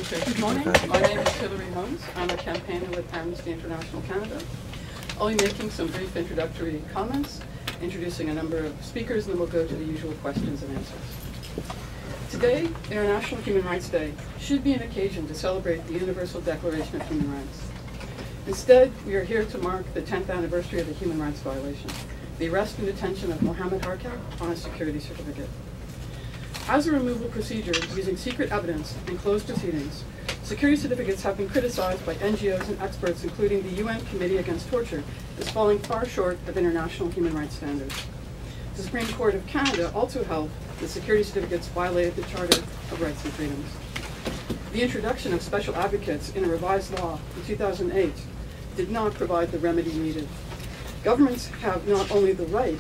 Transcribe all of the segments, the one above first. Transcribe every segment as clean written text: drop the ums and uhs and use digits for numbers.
Okay, good morning. My name is Hilary Holmes. I'm a campaigner with Amnesty International Canada. I'll be making some brief introductory comments, introducing a number of speakers, and then we'll go to the usual questions and answers. Today, International Human Rights Day, should be an occasion to celebrate the Universal Declaration of Human Rights. Instead, we are here to mark the 10th anniversary of the human rights violation, the arrest and detention of Mohammad Harkat on a security certificate. As a removal procedure using secret evidence and closed proceedings, security certificates have been criticized by NGOs and experts, including the UN Committee Against Torture, as falling far short of international human rights standards. The Supreme Court of Canada also held that security certificates violated the Charter of Rights and Freedoms. The introduction of special advocates in a revised law in 2008 did not provide the remedy needed. Governments have not only the right,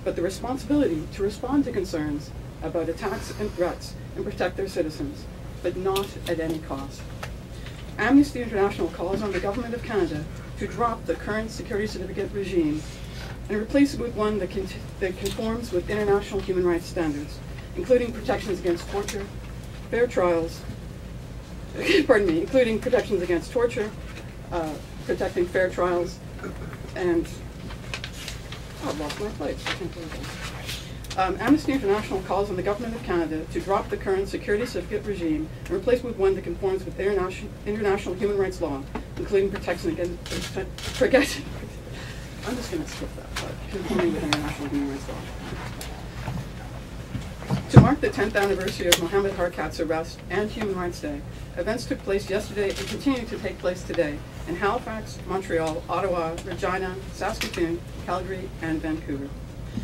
but the responsibility to respond to concerns about attacks and threats and protect their citizens, but not at any cost. Amnesty International calls on the Government of Canada to drop the current security certificate regime and replace it with one that conforms with international human rights standards, including protections against torture, fair trials, including protections against torture, protecting fair trials, and I've lost my place. Amnesty International calls on the Government of Canada to drop the current security certificate regime and replace it with one that conforms with international human rights law, including protection against, I'm just going to skip that, but conforming with international human rights law. To mark the 10th anniversary of Mohammad Harkat's arrest and Human Rights Day, events took place yesterday and continue to take place today in Halifax, Montreal, Ottawa, Regina, Saskatoon, Calgary, and Vancouver.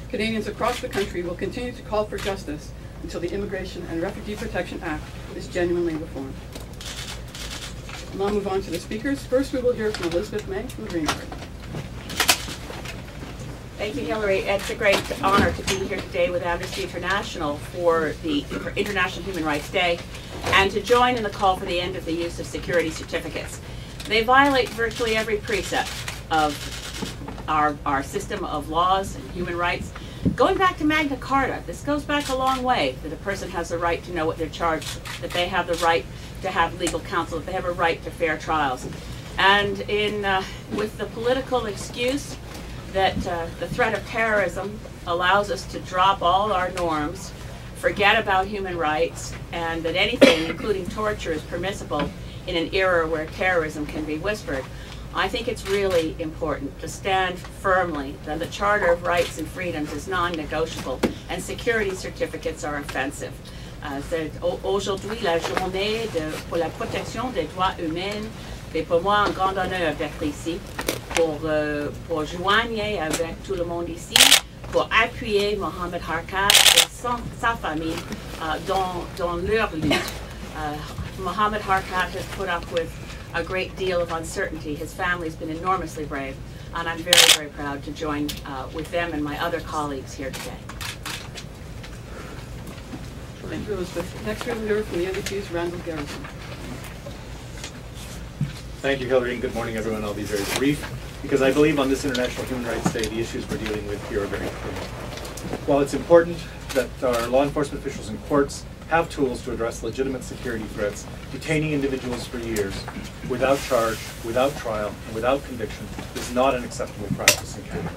Canadians across the country will continue to call for justice until the Immigration and Refugee Protection Act is genuinely reformed. I'll now move on to the speakers. First, we will hear from Elizabeth May from the Green Party. Thank you, Hilary. It's a great honor to be here today with Amnesty International for International Human Rights Day and to join in the call for the end of the use of security certificates. They violate virtually every precept of our system of laws and human rights. Going back to Magna Carta, this goes back a long way, that a person has the right to know what they're charged with, that they have the right to have legal counsel, that they have a right to fair trials. And with the political excuse that the threat of terrorism allows us to drop all our norms, forget about human rights, and that anything, including torture, is permissible in an era where terrorism can be whispered, I think it's really important to stand firmly that the Charter of Rights and Freedoms is non-negotiable and security certificates are offensive. Aujourd'hui, la journée pour la protection des droits humains, c'est pour moi un grand honneur d'être ici pour joindre avec tout le monde ici, pour appuyer Mohammad Harkat et sa famille dans leur lutte. Mohammad Harkat has put up with a great deal of uncertainty. His family's been enormously brave, and I'm very, very proud to join with them and my other colleagues here today. Thank you, Elizabeth. Next, we will hear from the NDP's Randall Garrison. Thank you, Hilary, and good morning, everyone. I'll be very brief, because I believe on this International Human Rights Day, the issues we're dealing with here are very important. While it's important that our law enforcement officials and courts have tools to address legitimate security threats, detaining individuals for years without charge, without trial, and without conviction is not an acceptable practice in Canada.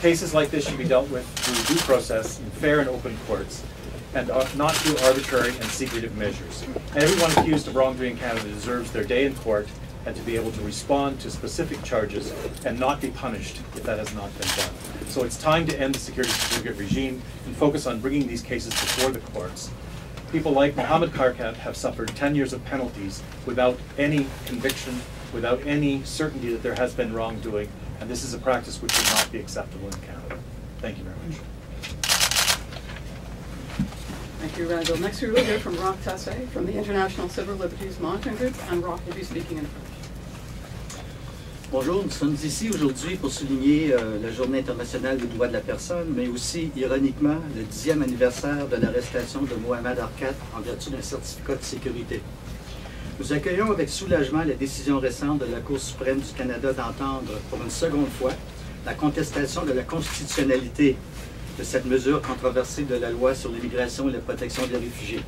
Cases like this should be dealt with through due process in fair and open courts, and not through arbitrary and secretive measures. Everyone accused of wrongdoing in Canada deserves their day in court and to be able to respond to specific charges and not be punished if that has not been done. So it's time to end the security certificate regime and focus on bringing these cases before the courts. People like Mohammad Harkat have suffered 10 years of penalties without any conviction, without any certainty that there has been wrongdoing, and this is a practice which would not be acceptable in Canada. Thank you very much. Thank you, Randall. Next, we will hear from Roch Tassé from the International Civil Liberties Monitoring Group, and Roch will be speaking in French. Bonjour, nous sommes ici aujourd'hui pour souligner la Journée internationale des droits de la personne, mais aussi, ironiquement, le 10e anniversaire de l'arrestation de Mohammad Harkat en vertu d'un certificat de sécurité. Nous accueillons avec soulagement la décision récente de la Cour suprême du Canada d'entendre, pour une seconde fois, la contestation de la constitutionnalité de cette mesure controversée de la loi sur l'immigration et la protection des réfugiés.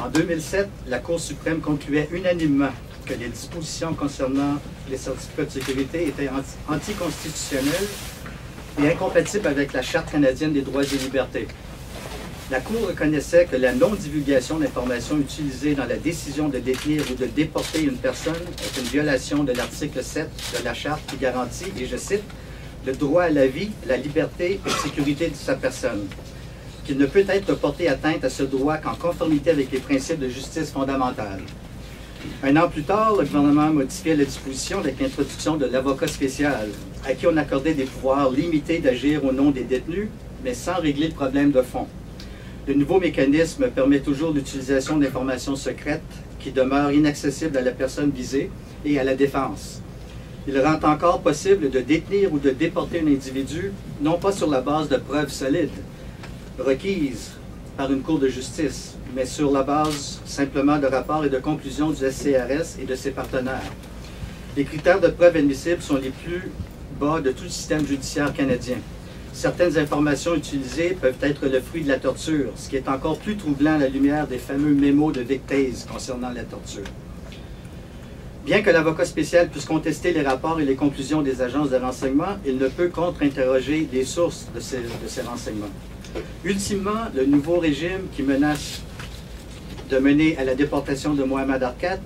En 2007, la Cour suprême concluait unanimement que les dispositions concernant les certificats de sécurité étaient anticonstitutionnelles et incompatibles avec la Charte canadienne des droits et libertés. La Cour reconnaissait que la non-divulgation d'informations utilisées dans la décision de détenir ou de déporter une personne est une violation de l'article 7 de la Charte qui garantit, et je cite, « le droit à la vie, la liberté et la sécurité de sa personne », qu'il ne peut être porté atteinte à ce droit qu'en conformité avec les principes de justice fondamentale. Un an plus tard, le gouvernement modifiait la disposition avec l'introduction de l'avocat spécial, à qui on accordait des pouvoirs limités d'agir au nom des détenus, mais sans régler le problème de fond. Le nouveau mécanisme permet toujours l'utilisation d'informations secrètes qui demeurent inaccessibles à la personne visée et à la défense. Il rend encore possible de détenir ou de déporter un individu, non pas sur la base de preuves solides, requises par une cour de justice, mais sur la base simplement de rapports et de conclusions du SCRS et de ses partenaires. Les critères de preuve admissibles sont les plus bas de tout le système judiciaire canadien. Certaines informations utilisées peuvent être le fruit de la torture, ce qui est encore plus troublant à la lumière des fameux mémos de Victase concernant la torture. Bien que l'avocat spécial puisse contester les rapports et les conclusions des agences de renseignement, il ne peut contre-interroger les sources de ces renseignements. Ultimement, le nouveau régime qui menace de mener à la déportation de Mohammad Harkat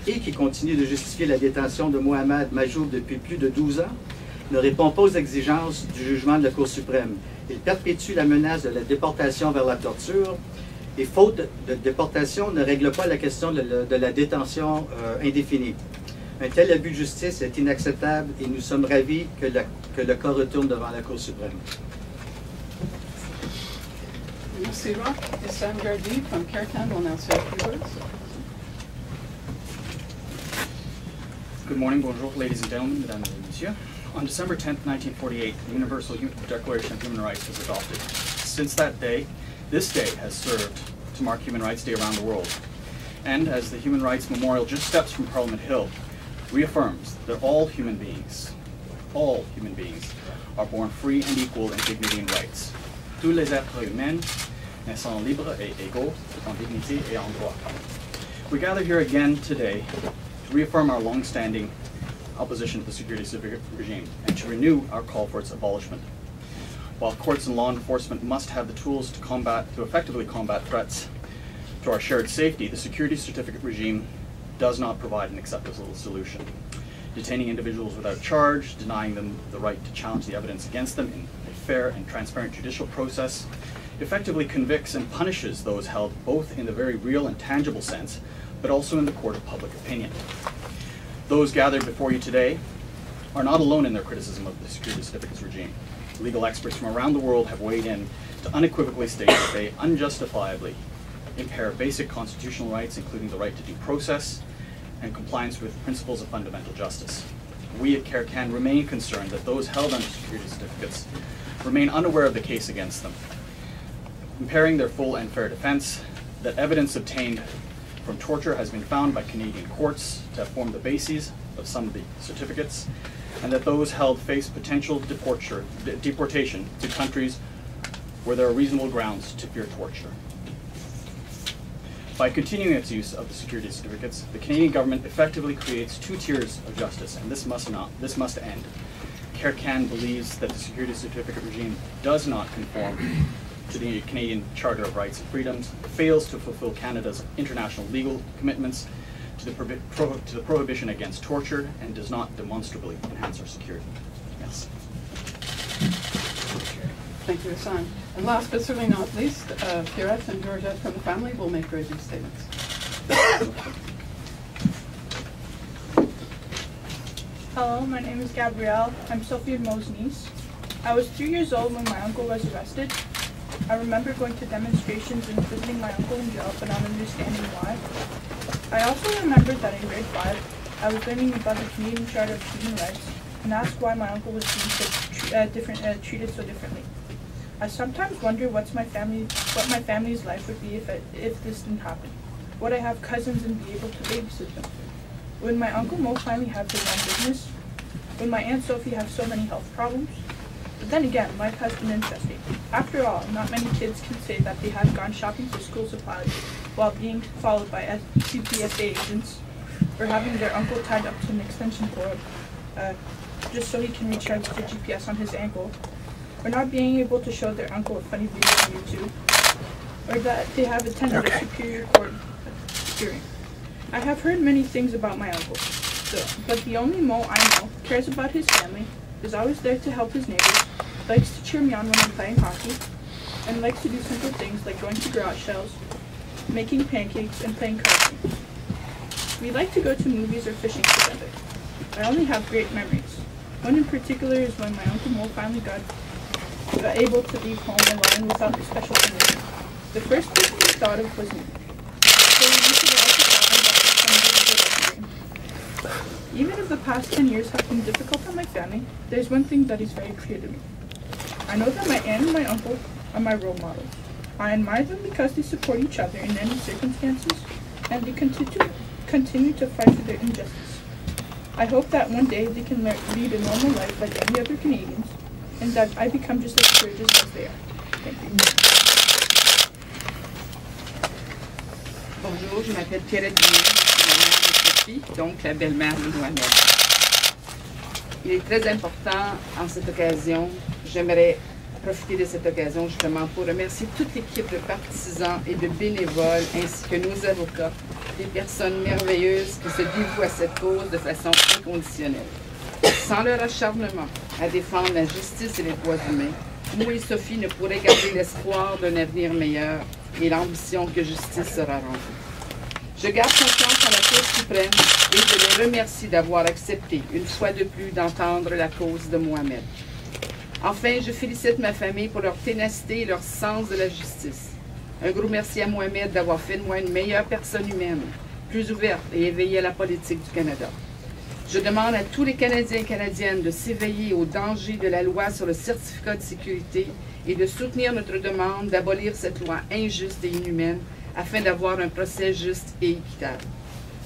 et qui continue de justifier la détention de Mohammad Majoub depuis plus de 12 ans ne répond pas aux exigences du jugement de la Cour suprême. Il perpétue la menace de la déportation vers la torture et, faute de déportation, ne règle pas la question de la détention indéfinie. Un tel abus de justice est inacceptable et nous sommes ravis que le cas retourne devant la Cour suprême. Merci, Roch. Ihsaan Gardee from CAIR-CAN will now say a few words. Good morning, bonjour, ladies and gentlemen, mesdames et messieurs. On December 10, 1948, the Universal Declaration of Human Rights was adopted. Since that day, this day has served to mark Human Rights Day around the world. And as the Human Rights Memorial just steps from Parliament Hill, reaffirms that all human beings are born free and equal in dignity and rights. Tous les êtres humains naissent libres et égaux en dignité et en droit. We gather here again today to reaffirm our long-standing opposition to the security certificate regime and to renew our call for its abolishment. While courts and law enforcement must have the tools to effectively combat threats to our shared safety, the security certificate regime does not provide an acceptable solution. Detaining individuals without charge, denying them the right to challenge the evidence against them in a fair and transparent judicial process, effectively convicts and punishes those held both in the very real and tangible sense, but also in the court of public opinion. Those gathered before you today are not alone in their criticism of the security certificates regime. Legal experts from around the world have weighed in to unequivocally state that they unjustifiably impair basic constitutional rights, including the right to due process and compliance with principles of fundamental justice. We at CAIR-CAN remain concerned that those held under security certificates remain unaware of the case against them, impairing their full and fair defense, that evidence obtained from torture has been found by Canadian courts to have formed the bases of some of the certificates, and that those held face potential deportation to countries where there are reasonable grounds to fear torture. By continuing its use of the security certificates, the Canadian government effectively creates two tiers of justice, and this must end. CAIR-CAN believes that the security certificate regime does not conform to the Canadian Charter of Rights and Freedoms, fails to fulfill Canada's international legal commitments to the prohibition against torture, and does not demonstrably enhance our security. Yes. Thank you, Ihsaan. And last but certainly not least, Pierrette and Georgette from the family will make bridging statements. Hello, my name is Gabrielle. I'm Sophie and Mo's niece. I was 3 years old when my uncle was arrested. I remember going to demonstrations and visiting my uncle in jail, but not understanding why. I also remember that in grade 5, I was learning about the Canadian Charter of Human Rights and asked why my uncle was being treated so differently. I sometimes wonder what my family's life would be if this didn't happen. Would I have cousins and be able to babysit them? Would my Uncle Mo finally have his own business? Would my Aunt Sophie have so many health problems? But then again, life has been interesting. After all, not many kids can say that they have gone shopping for school supplies while being followed by CPSA agents, or having their uncle tied up to an extension cord just so he can recharge the GPS on his ankle, or not being able to show their uncle a funny video on YouTube, or that they have attended a superior court hearing. I have heard many things about my uncle, but the only Mo I know cares about his family, is always there to help his neighbors, likes to cheer me on when I'm playing hockey, and likes to do simple things like going to garage sales, making pancakes, and playing card games. We like to go to movies or fishing together. I only have great memories. One in particular is when my Uncle Mo finally got able to leave home alone without special permission. The first person he thought of was me. So we went to the Even if the past 10 years have been difficult on my family, there's one thing that is very clear to me. I know that my aunt and my uncle are my role models. I admire them because they support each other in any circumstances, and they continue to fight for their injustice. I hope that one day they can lead a normal life like any other Canadians, and that I become just as courageous as they are. Thank you. Bonjour, je m'appelle Pierrette Guillaume, je suis la mère de Sophie, donc la belle-mère de Mohamed. Il est très important en cette occasion, j'aimerais profiter de cette occasion justement pour remercier toute l'équipe de partisans et de bénévoles ainsi que nos avocats, des personnes merveilleuses qui se dévouent à cette cause de façon inconditionnelle. Sans leur acharnement à défendre la justice et les droits humains, moi et Sophie ne pourraient garder l'espoir d'un avenir meilleur et l'ambition que justice sera rendue. Je garde confiance en la Cour suprême et je les remercie d'avoir accepté une fois de plus d'entendre la cause de Mohamed. Enfin, je félicite ma famille pour leur ténacité et leur sens de la justice. Un gros merci à Mohamed d'avoir fait de moi une meilleure personne humaine, plus ouverte et éveillée à la politique du Canada. Je demande à tous les Canadiens et Canadiennes de s'éveiller aux dangers de la loi sur le certificat de sécurité et de soutenir notre demande d'abolir cette loi injuste et inhumaine afin d'avoir un procès juste et équitable.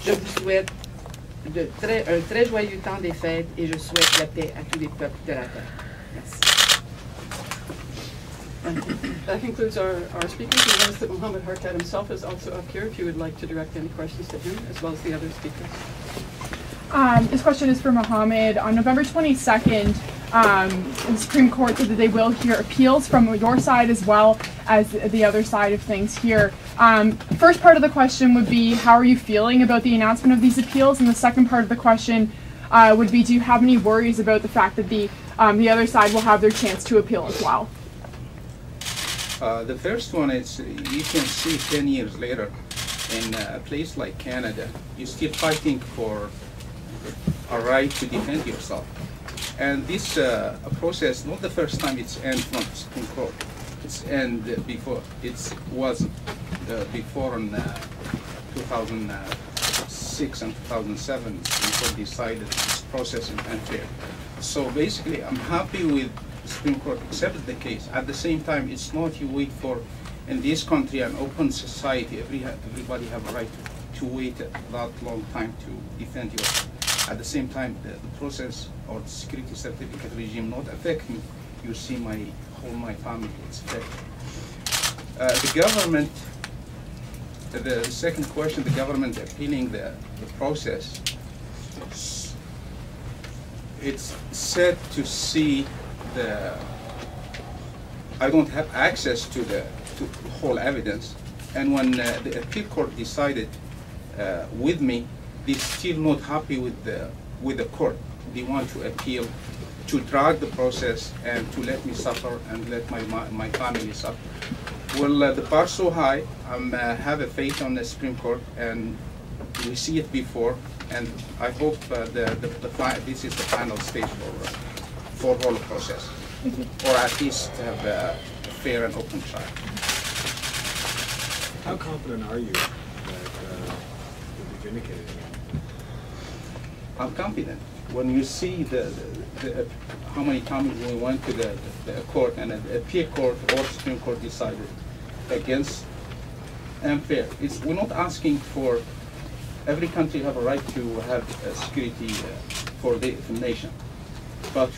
Je vous souhaite un très joyeux temps des fêtes et je souhaite la paix à tous les peuples de la terre. Merci. That concludes our speakers. We notice that Mohammad Harkat himself is also up here if you would like to direct any questions to him, as well as the other speakers. This question is for Mohammad. On November 22nd, the Supreme Court said that they will hear appeals from your side as well as the other side of things here. First part of the question would be, how are you feeling about the announcement of these appeals? And the second part of the question would be, do you have any worries about the fact that the other side will have their chance to appeal as well? The first one is, you can see 10 years later, in a place like Canada, you're still fighting for a right to defend yourself. And this process, not the first time it's ended from the Supreme Court. It's ended before. It was before in 2006 and 2007, the Supreme Court decided this process is unfair. So basically, I'm happy with the Supreme Court accepted the case. At the same time, it's not you wait for, in this country, an open society, everybody have a right to wait that long time to defend yourself. At the same time, the process or the security certificate regime not affect me. You see my family is affected. The government, the second question, the government appealing the process, it's said to see I don't have access to the whole evidence, and when the appeal court decided with me, they're still not happy with the court. They want to appeal, to drag the process and to let me suffer and let my family suffer. Well, the bar's so high. I have a faith on the Supreme Court, and we see it before, and I hope this is the final stage for the whole process, or at least have a fair and open trial. How confident are you that you'll be vindicated? I'm confident. When you see how many times we went to the court and the appeal court or Supreme Court decided against unfair. We're not asking for, every country have a right to have security for the nation. But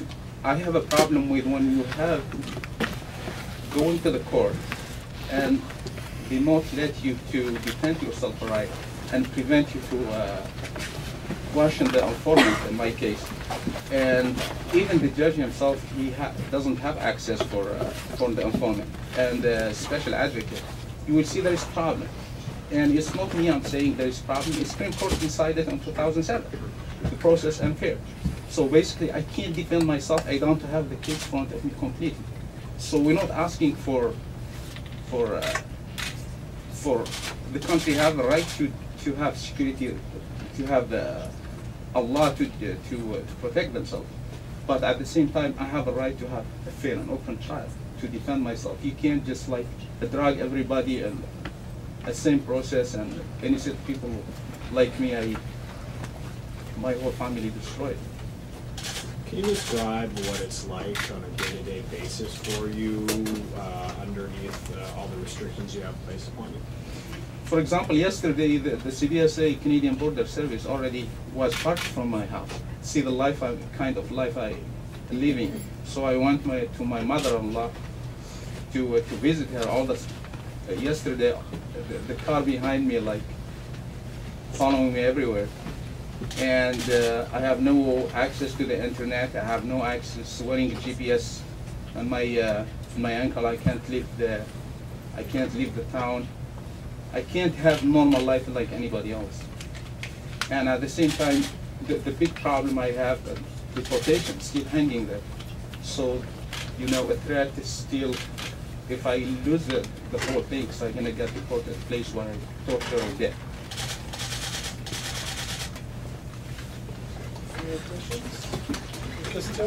I have a problem with when you have going to the court and they not let you to defend yourself right and prevent you to question the informant in my case. And even the judge himself, he doesn't have access for the informant and the special advocate. You will see there is problem. And it's not me, I'm saying there is problem. The Supreme Court decided in 2007, the process unfair. So basically, I can't defend myself. I don't have the case in front of me completely. So we're not asking for the country have the right to have security, to have a law to protect themselves. But at the same time, I have a right to have a fair and open trial to defend myself. You can't just like drag everybody and the same process and innocent people like me, my whole family destroyed. Can you describe what it's like on a day-to-day basis for you underneath all the restrictions you have placed upon you? For example, yesterday the CBSA, Canadian Border Service, already was parked from my house. See the kind of life I living. So I went to my mother-in-law to visit her. All this yesterday, the car behind me like following me everywhere. And I have no access to the internet. I have no access wearing a GPS on my ankle. I can't leave the town. I can't have normal life like anybody else. And at the same time, the big problem I have, deportation still hanging there. So, you know, a threat is still, if I lose the whole thing, so I'm gonna get deported to a place where I torture or death. Any other questions?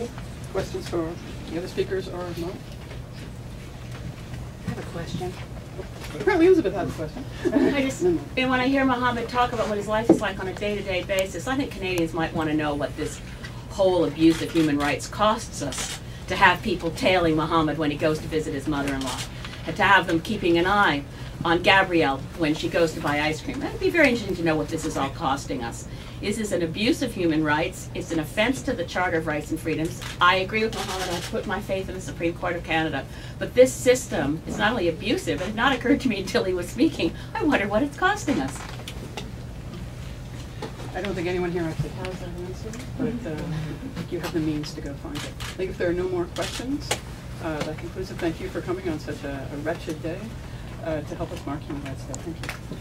Questions for the other speakers or no? I have a question. Apparently Elizabeth has a question. And when I hear Mohammad talk about what his life is like on a day-to-day basis, I think Canadians might want to know what this whole abuse of human rights costs us, to have people tailing Mohammad when he goes to visit his mother-in-law, and to have them keeping an eye on Gabrielle when she goes to buy ice cream. That'd be very interesting to know what this is all costing us. Is this an abuse of human rights? It's an offense to the Charter of Rights and Freedoms. I agree with Mohammad. I put my faith in the Supreme Court of Canada. But this system is not only abusive, it had not occurred to me until he was speaking. I wonder what it's costing us. I don't think anyone here actually has that answer, but you have the means to go find it. I think if there are no more questions, that concludes it. Thank you for coming on such a wretched day to help us mark Human Rights Day. Thank you.